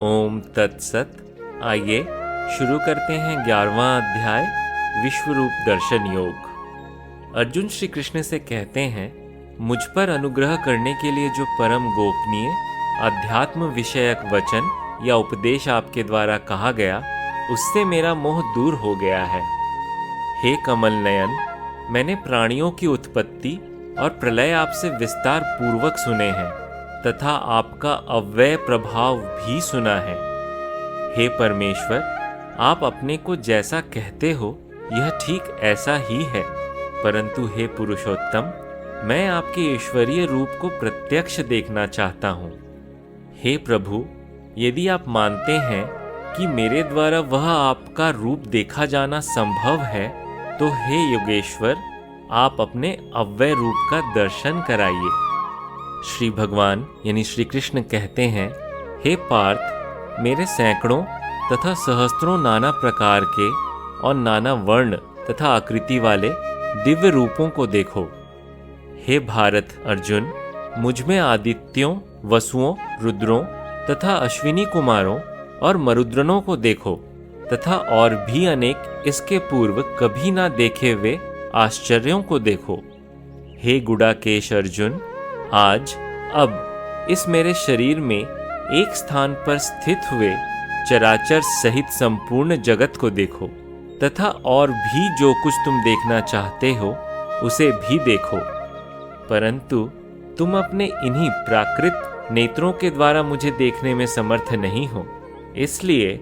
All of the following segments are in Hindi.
ओम तत्सत। आइए शुरू करते हैं 11वां अध्याय विश्वरूप दर्शन योग। अर्जुन श्री कृष्ण से कहते हैं, मुझ पर अनुग्रह करने के लिए जो परम गोपनीय अध्यात्म विषयक वचन या उपदेश आपके द्वारा कहा गया, उससे मेरा मोह दूर हो गया है। हे कमल नयन, मैंने प्राणियों की उत्पत्ति और प्रलय आपसे विस्तार पूर्वक सुने हैं तथा आपका अव्यय प्रभाव भी सुना है। हे परमेश्वर, आप अपने को जैसा कहते हो यह ठीक ऐसा ही है, परंतु हे पुरुषोत्तम, मैं आपके ईश्वरीय रूप को प्रत्यक्ष देखना चाहता हूँ। हे प्रभु, यदि आप मानते हैं कि मेरे द्वारा वह आपका रूप देखा जाना संभव है, तो हे योगेश्वर, आप अपने अव्यय रूप का दर्शन कराइए। श्री भगवान यानी श्री कृष्ण कहते हैं, हे पार्थ, मेरे सैकड़ों तथा सहस्त्रों नाना प्रकार के और नाना वर्ण तथा आकृति वाले दिव्य रूपों को देखो। हे भारत अर्जुन, मुझ में आदित्यों, वसुओं, रुद्रों तथा अश्विनी कुमारों और मरुद्रनों को देखो तथा और भी अनेक इसके पूर्व कभी ना देखे हुए आश्चर्यों को देखो। हे गुडाकेश अर्जुन, आज अब इस मेरे शरीर में एक स्थान पर स्थित हुए चराचर सहित संपूर्ण जगत को देखो तथा और भी जो कुछ तुम देखना चाहते हो उसे भी देखो, परंतु तुम अपने इन्हीं प्राकृत नेत्रों के द्वारा मुझे देखने में समर्थ नहीं हो। इसलिए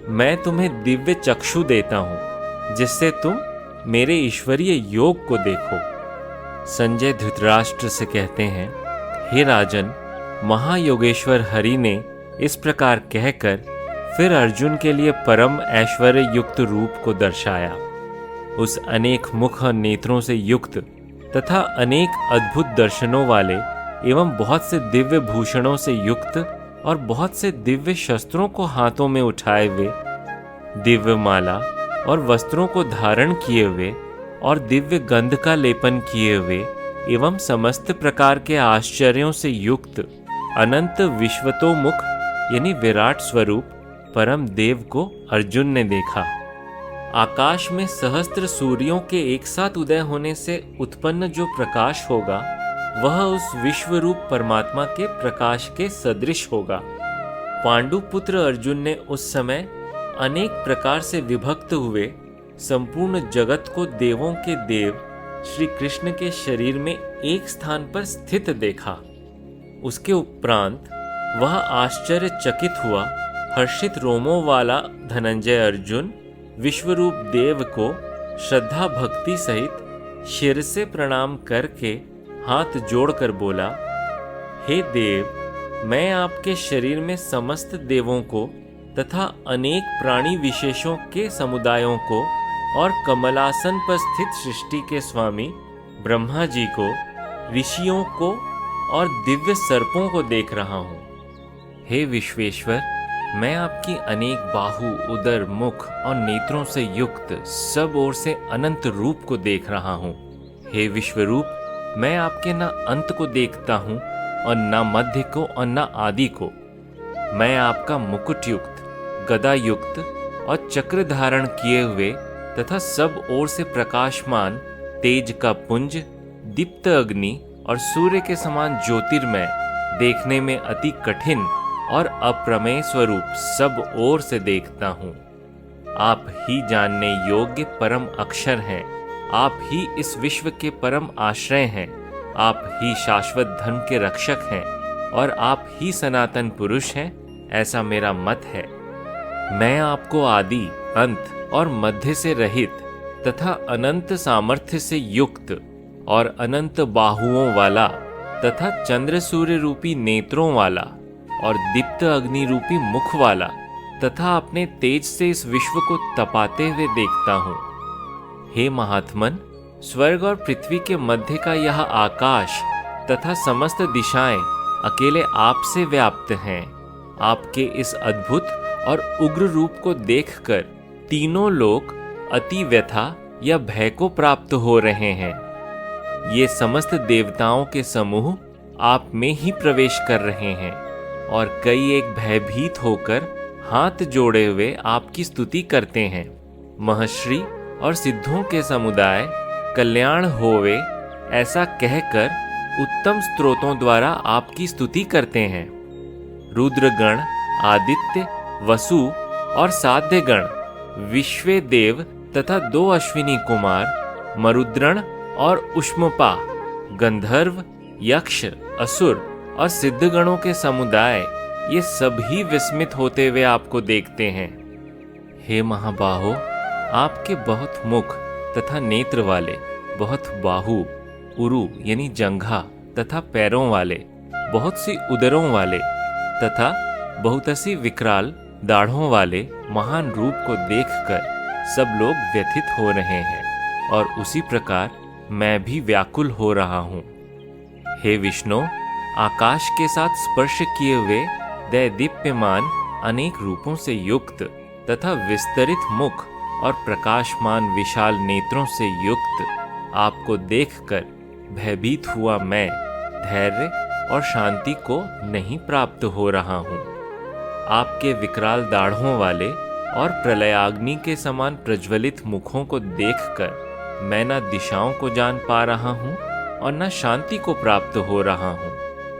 मैं तुम्हें दिव्य चक्षु देता हूँ, जिससे तुम मेरे ईश्वरीय योग को देखो। संजय धृतराष्ट्र से कहते हैं, हे राजन, महायोगेश्वर हरि ने इस प्रकार कहकर फिर अर्जुन के लिए परम ऐश्वर्य युक्त रूप को दर्शाया। उस अनेक मुख नेत्रों से युक्त तथा अनेक अद्भुत दर्शनों वाले एवं बहुत से दिव्य भूषणों से युक्त और बहुत से दिव्य शस्त्रों को हाथों में उठाए हुए, दिव्य माला और वस्त्रों को धारण किए हुए और दिव्य गंध का लेपन किए हुए एवं समस्त प्रकार के आश्चर्यों से युक्त अनंत विश्वतोमुख यानी विराट स्वरूप परम देव को अर्जुन ने देखा। आकाश में सहस्त्र सूर्यों के एक साथ उदय होने से उत्पन्न जो प्रकाश होगा, वह उस विश्वरूप परमात्मा के प्रकाश के सदृश होगा। पांडुपुत्र अर्जुन ने उस समय अनेक प्रकार से विभक्त हुए संपूर्ण जगत को देवों के देव श्री कृष्ण के शरीर में एक स्थान पर स्थित देखा। उसके उपरांत वह आश्चर्यचकित हुआ। हर्षित रोमों वाला धनंजय अर्जुन विश्वरूप देव को श्रद्धा भक्ति सहित शिर से प्रणाम करके हाथ जोड़कर बोला, हे देव, मैं आपके शरीर में समस्त देवों को तथा अनेक प्राणी विशेषों के समुदायों को और कमलासन पर स्थित सृष्टि के स्वामी ब्रह्मा जी को, ऋषियों को और दिव्य सर्पों को देख रहा हूँ। हे विश्वेश्वर, मैं आपकी अनेक बाहु, उदर, मुख और नेत्रों से युक्त सब ओर से अनंत रूप को देख रहा हूँ। हे विश्वरूप, मैं आपके न अंत को देखता हूँ और न मध्य को और न आदि को। मैं आपका मुकुट युक्त, गदा युक्त और चक्र धारण किए हुए तथा सब ओर से प्रकाशमान तेज का पुंज, दीप्त अग्नि और सूर्य के समान ज्योतिर्मय, देखने में अति कठिन और अप्रमेय स्वरूप सब ओर से देखता हूँ। आप ही जानने योग्य परम अक्षर हैं। आप ही इस विश्व के परम आश्रय हैं। आप ही शाश्वत धर्म के रक्षक हैं और आप ही सनातन पुरुष हैं, ऐसा मेरा मत है। मैं आपको आदि, अंत और मध्य से रहित तथा अनंत सामर्थ्य से युक्त और अनंत बाहुओं वाला तथा चंद्र सूर्य रूपी नेत्रों वाला और दीप्त अग्नि रूपी मुख वाला तथा अपने तेज से इस विश्व को तपाते हुए देखता हूँ। हे महात्मन, स्वर्ग और पृथ्वी के मध्य का यह आकाश तथा समस्त दिशाएं अकेले आप से व्याप्त हैं। आपके इस अद्भुत और उग्र रूप को देखकर तीनों लोग अति व्यथा या भय को प्राप्त हो रहे हैं। ये समस्त देवताओं के समूह आप में ही प्रवेश कर रहे हैं और कई एक भयभीत होकर हाथ जोड़े हुए आपकी स्तुति करते हैं। महर्षि और सिद्धों के समुदाय कल्याण होवे ऐसा कहकर उत्तम स्तोत्रों द्वारा आपकी स्तुति करते हैं। रुद्रगण, आदित्य, वसु और साध्यगण, विश्वे देव तथा 2 अश्विनी कुमार, मरुद्रण और उष्मपा, गंधर्व, यक्ष, असुर और सिद्धगणों के समुदाय ये सभी विस्मित होते हुए आपको देखते हैं। हे महाबाहो, आपके बहुत मुख तथा नेत्र वाले, बहुत बाहु, उरु यानी जंघा तथा पैरों वाले, बहुत सी उदरों वाले तथा बहुत सी विकराल दाढ़ों वाले महान रूप को देखकर सब लोग व्यथित हो रहे हैं और उसी प्रकार मैं भी व्याकुल हो रहा हूँ। हे विष्णु, आकाश के साथ स्पर्श किए हुए दैदीप्यमान अनेक रूपों से युक्त तथा विस्तरित मुख और प्रकाशमान विशाल नेत्रों से युक्त आपको देखकर भयभीत हुआ मैं धैर्य और शांति को नहीं प्राप्त हो रहा हूँ। आपके विकराल दाढ़ों वाले और प्रलयाग्नि के समान प्रज्वलित मुखों को देखकर मैं न दिशाओं को जान पा रहा हूँ और न शांति को प्राप्त हो रहा हूँ।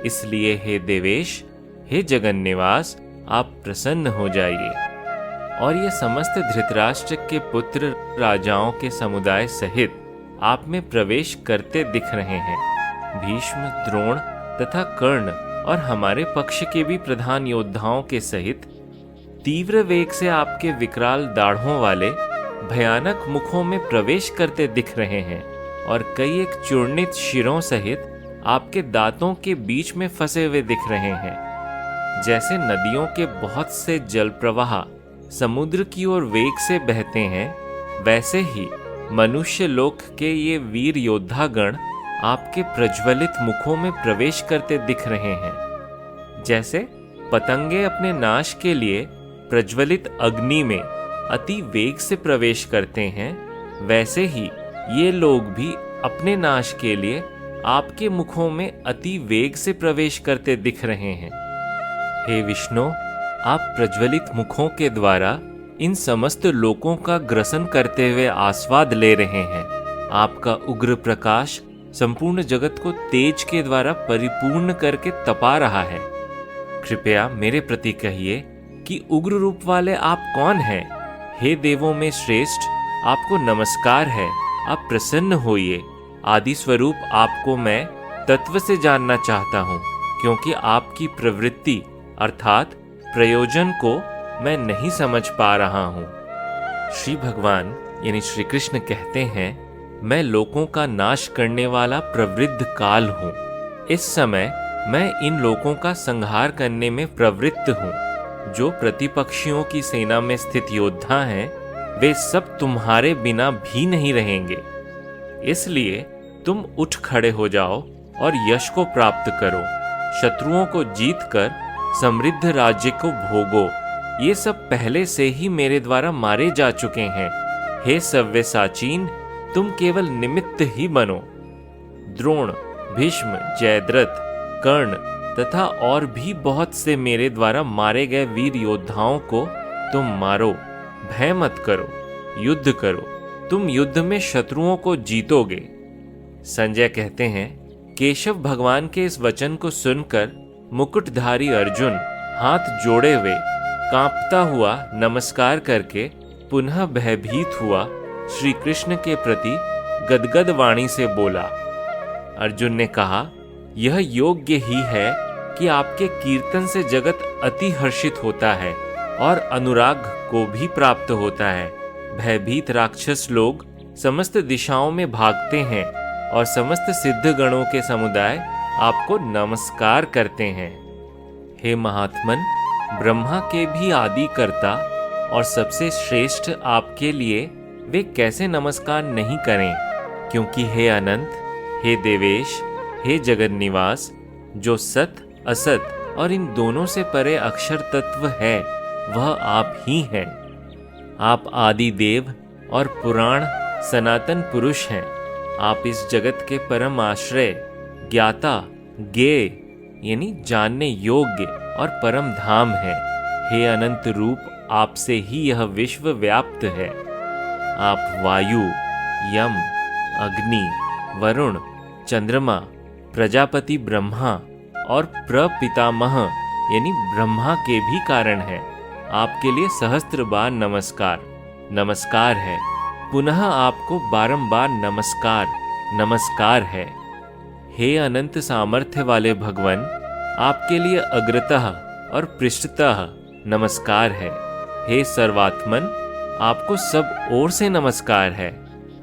इसलिए हे देवेश, हे जगन निवास, आप प्रसन्न हो जाइए। और ये समस्त धृतराष्ट्र के पुत्र राजाओं के समुदाय सहित आप में प्रवेश करते दिख रहे हैं। भीष्म, द्रोण तथा कर्ण और हमारे पक्ष के भी प्रधान योद्धाओं के सहित तीव्र वेग से आपके विकराल दाढ़ों वाले भयानक मुखों में प्रवेश करते दिख रहे हैं और कई एक चूर्णित शिरों सहित आपके दांतों के बीच में फंसे हुए दिख रहे हैं। जैसे नदियों के बहुत से जल प्रवाह समुद्र की ओर वेग से बहते हैं, वैसे ही मनुष्य लोक के ये वीर योद्धागण आपके प्रज्वलित मुखों में प्रवेश करते दिख रहे हैं। जैसे पतंगे अपने नाश के लिए प्रज्वलित अग्नि में अति वेग से प्रवेश करते हैं, वैसे ही ये लोग भी अपने नाश के लिए आपके मुखों में अति वेग से प्रवेश करते दिख रहे हैं। हे विष्णु, आप प्रज्वलित मुखों के द्वारा इन समस्त लोकों का ग्रसन करते हुए आस्वाद ले रहे हैं। आपका उग्र प्रकाश संपूर्ण जगत को तेज के द्वारा परिपूर्ण करके तपा रहा है। कृपया मेरे प्रति कहिए कि उग्र रूप वाले आप कौन हैं? हे देवों में श्रेष्ठ, आपको नमस्कार है, आप प्रसन्न होइए। आदि स्वरूप आपको मैं तत्व से जानना चाहता हूँ, क्योंकि आपकी प्रवृत्ति अर्थात प्रयोजन को मैं नहीं समझ पा रहा हूँ। श्री भगवान यानी श्री कृष्ण कहते हैं, मैं लोकों का नाश करने वाला प्रवृद्ध काल हूँ। इस समय मैं इन लोकों का संहार करने में प्रवृत्त हूँ। जो प्रतिपक्षियों की सेना में स्थित योद्धा हैं, वे सब तुम्हारे बिना भी नहीं रहेंगे। इसलिए तुम उठ खड़े हो जाओ और यश को प्राप्त करो। शत्रुओं को जीतकर समृद्ध राज्य को भोगो। ये सब पहले से ही मेरे द्वारा मारे जा चुके हैं। हे सव्यसाचीन, तुम केवल निमित्त ही बनो। द्रोण, भीष्म, जयद्रथ, कर्ण तथा और भी बहुत से मेरे द्वारा मारे गए वीर योद्धाओं को तुम मारो। भय मत करो, युद्ध करो। तुम युद्ध में शत्रुओं को जीतोगे। संजय कहते हैं, केशव भगवान के इस वचन को सुनकर मुकुटधारी अर्जुन हाथ जोड़े हुए कांपता हुआ नमस्कार करके पुनः भयभीत हुआ श्री कृष्ण के प्रति गदगद वाणी से बोला। अर्जुन ने कहा, यह योग्य ही है कि आपके कीर्तन से जगत अति हर्षित होता है और अनुराग को भी प्राप्त होता है। भयभीत राक्षस लोग समस्त दिशाओं में भागते हैं और समस्त सिद्ध गणों के समुदाय आपको नमस्कार करते हैं। हे महात्मन, ब्रह्मा के भी आदि कर्ता और सबसे श्रेष्ठ आपके लिए वे कैसे नमस्कार नहीं करें, क्योंकि हे अनंत, हे देवेश, हे जगन निवास, जो सत असत और इन दोनों से परे अक्षर तत्व है, वह आप ही हैं। आप आदि देव और पुराण सनातन पुरुष हैं। आप इस जगत के परम आश्रय, ज्ञाता, ज्ञेय यानी जानने योग्य और परम धाम है। हे अनंत रूप, आपसे ही यह विश्व व्याप्त है। आप वायु, यम, अग्नि, वरुण, चंद्रमा, प्रजापति ब्रह्मा और प्रपितामह यानी ब्रह्मा के भी कारण है। आपके लिए सहस्त्र बार नमस्कार नमस्कार है। पुनः आपको बारंबार नमस्कार नमस्कार है। हे अनंत सामर्थ्य वाले भगवान, आपके लिए अग्रतः और पृष्ठतः नमस्कार है। हे सर्वात्मन, आपको सब ओर से नमस्कार है।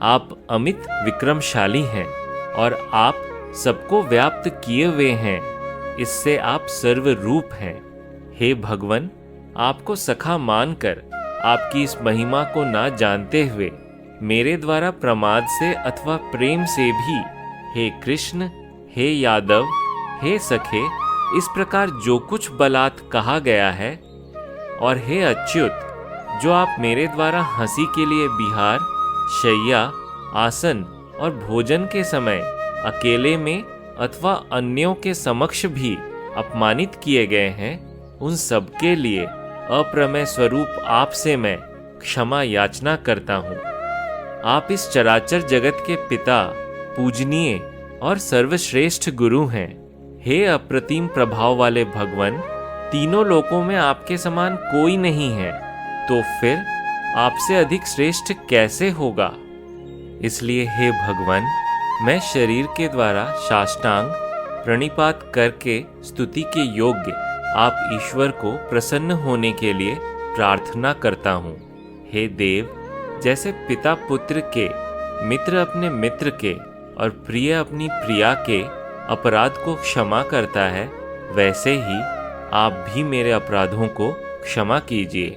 आप अमित विक्रमशाली हैं और आप सबको व्याप्त किए हुए हैं। इससे आप सर्वरूप हैं। हे भगवान, आपको सखा मानकर आपकी इस महिमा को ना जानते हुए मेरे द्वारा प्रमाद से अथवा प्रेम से भी हे कृष्ण, हे यादव, हे सखे, इस प्रकार जो कुछ बलात् कहा गया है, और हे अच्युत, जो आप मेरे द्वारा हंसी के लिए विहार, शैया, आसन और भोजन के समय अकेले में अथवा अन्यों के समक्ष भी अपमानित किए गए हैं, उन सब के लिए अप्रमेय स्वरूप आपसे मैं क्षमा याचना करता हूँ। आप इस चराचर जगत के पिता, पूजनीय और सर्वश्रेष्ठ गुरु हैं। हे अप्रतिम प्रभाव वाले भगवान, तीनों लोकों में आपके समान कोई नहीं है, तो फिर आपसे अधिक श्रेष्ठ कैसे होगा। इसलिए हे भगवान, मैं शरीर के द्वारा साष्टांग प्रणिपात करके स्तुति के योग्य आप ईश्वर को प्रसन्न होने के लिए प्रार्थना करता हूँ। हे देव, जैसे पिता पुत्र के, मित्र अपने मित्र के और प्रिय अपनी प्रिया के अपराध को क्षमा करता है, वैसे ही आप भी मेरे अपराधों को क्षमा कीजिए।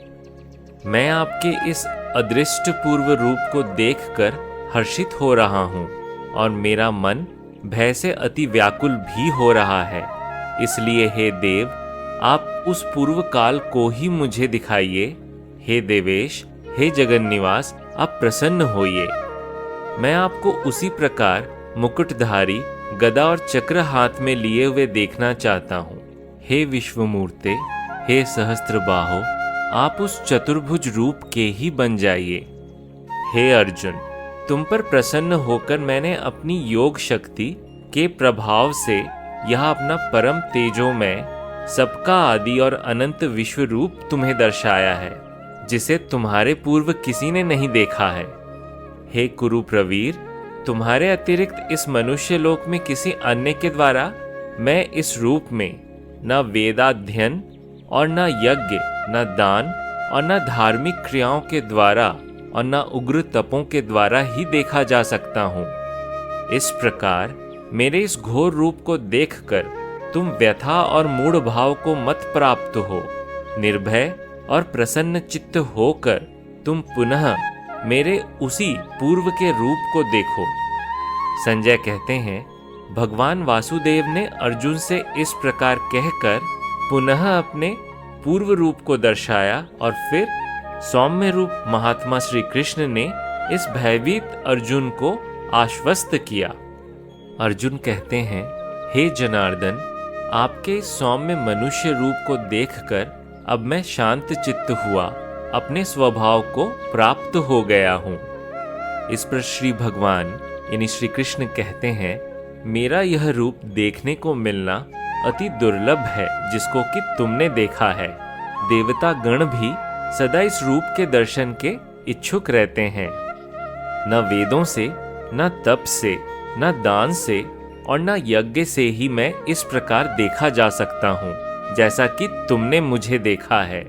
मैं आपके इस अदृष्ट पूर्व रूप को देखकर हर्षित हो रहा हूँ और मेरा मन भय से अति व्याकुल भी हो रहा है। इसलिए हे देव, आप उस पूर्व काल को ही मुझे दिखाइए। हे देवेश, हे जगन निवास, आप प्रसन्न होइए। मैं आपको उसी प्रकार मुकुटधारी, गदा और चक्र हाथ में लिए हुए देखना चाहता हूँ। हे विश्वमूर्ते, हे सहस्त्रबाहो, आप उस चतुर्भुज रूप के ही बन जाइए। हे अर्जुन, तुम पर प्रसन्न होकर मैंने अपनी योग शक्ति के प्रभाव से यह अपना परम तेजोमय, सबका आदि और अनंत विश्व रूप तुम्हें दर्शाया है, जिसे तुम्हारे पूर्व किसी ने नहीं देखा है। हे कुरु प्रवीर, तुम्हारे अतिरिक्त इस मनुष्य लोक में किसी अन्य के द्वारा मैं इस रूप में न वेदाध्ययन और न यज्ञ, न दान और न धार्मिक क्रियाओं के द्वारा और न उग्र तपों के द्वारा ही देखा जा सकता हूँ। इस प्रकार मेरे इस घोर रूप को देखकर तुम व्यथा और मूढ़ भाव को मत प्राप्त हो। निर्भय और प्रसन्न चित्त होकर तुम पुनः मेरे उसी पूर्व के रूप को देखो। संजय कहते हैं, भगवान वासुदेव ने अर्जुन से इस प्रकार कहकर पुनः अपने पूर्व रूप को दर्शाया और फिर सौम्य रूप महात्मा श्री कृष्ण ने इस भयभीत अर्जुन को आश्वस्त किया। अर्जुन कहते हैं, हे जनार्दन, आपके सौम्य मनुष्य रूप को देखकर अब मैं शांत चित्त हुआ, अपने स्वभाव को प्राप्त हो गया हूँ। इस पर श्री भगवान यानी श्री कृष्ण कहते हैं, मेरा यह रूप देखने को मिलना अति दुर्लभ है, जिसको कि तुमने देखा है। देवता गण भी सदा इस रूप के दर्शन के इच्छुक रहते हैं। न वेदों से, न तप से, न दान से और न यज्ञ से ही मैं इस प्रकार देखा जा सकता हूँ, जैसा कि तुमने मुझे देखा है।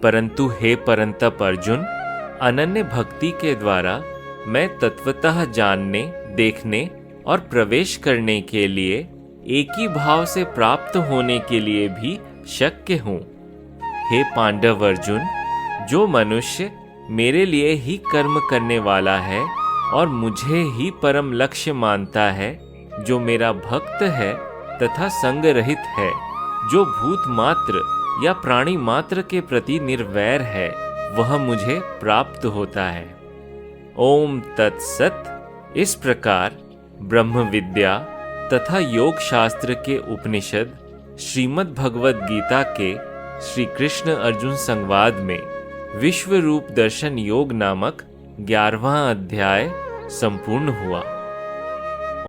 परंतु हे परंतप अर्जुन, अनन्य भक्ति के द्वारा मैं तत्वतः जानने, देखने और प्रवेश करने के लिए एक ही भाव से प्राप्त होने के लिए भी शक्य हूँ। हे पांडव अर्जुन, जो मनुष्य मेरे लिए ही कर्म करने वाला है और मुझे ही परम लक्ष्य मानता है, जो मेरा भक्त है तथा संग रहित है, जो भूत मात्र या प्राणी मात्र के प्रति निर्वैर है, वह मुझे प्राप्त होता है। ओम तत्सत। इस प्रकार ब्रह्म विद्या तथा योग शास्त्र के उपनिषद श्रीमद् भगवद गीता के श्री कृष्ण अर्जुन संवाद में विश्व रूप दर्शन योग नामक 11वां अध्याय संपूर्ण हुआ।